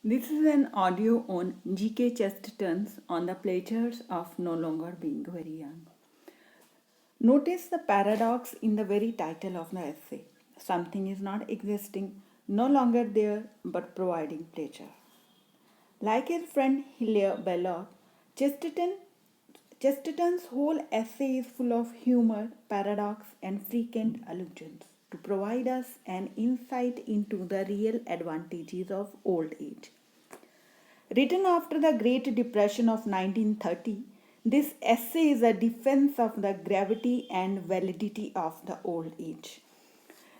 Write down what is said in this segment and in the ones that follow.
This is an audio on G.K. Chesterton's on the pleasures of no longer being very young. Notice the paradox in the very title of the essay. Something is not existing, no longer there, but providing pleasure. Like his friend Hilaire Belloc, Chesterton, Chesterton's whole essay is full of humor, paradox, and frequent allusions to provide us an insight into the real advantages of old age. Written after the Great Depression of 1930, this essay is a defense of the gravity and validity of the old age.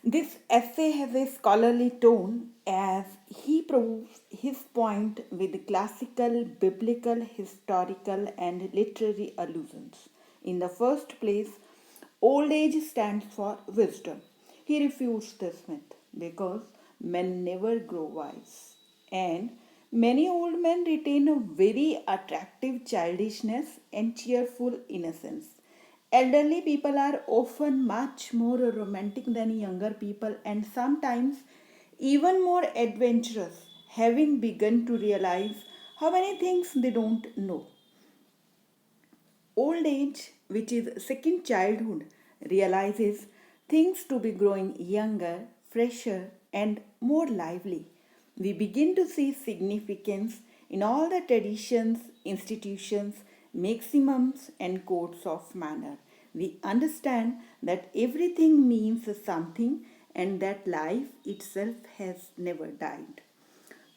This essay has a scholarly tone as he proves his point with classical, biblical, historical, and literary allusions. In the first place, old age stands for wisdom. He refutes this myth because men never grow wise. And many old men retain a very attractive childishness and cheerful innocence. Elderly people are often much more romantic than younger people and sometimes even more adventurous, having begun to realize how many things they don't know. Old age, which is second childhood, realizes things to be growing younger, fresher, and more lively. We begin to see significance in all the traditions, institutions, maximums, and codes of manner. We understand that everything means something and that life itself has never died.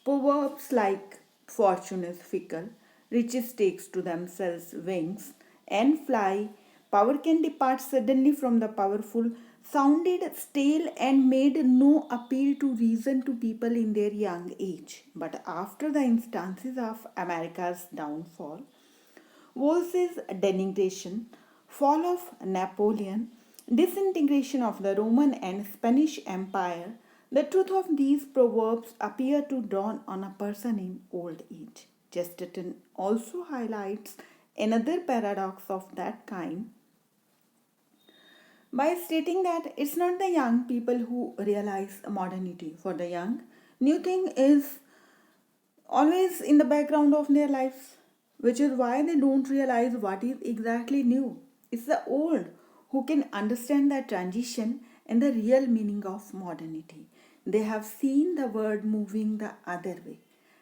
Proverbs like fortune is fickle, riches takes to themselves wings and fly, power can depart suddenly from the powerful, sounded stale and made no appeal to reason to people in their young age. But after the instances of America's downfall, Wolsey's denigration, fall of Napoleon, disintegration of the Roman and Spanish Empire, the truth of these proverbs appear to dawn on a person in old age. Chesterton also highlights another paradox of that kind by stating that it's not the young people who realize modernity. For the young, new thing is always in the background of their lives, which is why they don't realize what is exactly new. It's the old who can understand the transition and the real meaning of modernity. They have seen the world moving the other way.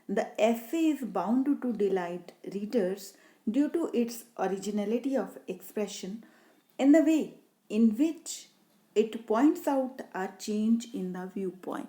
The essay is bound to delight readers due to its originality of expression and the way in which it points out a change in the viewpoint.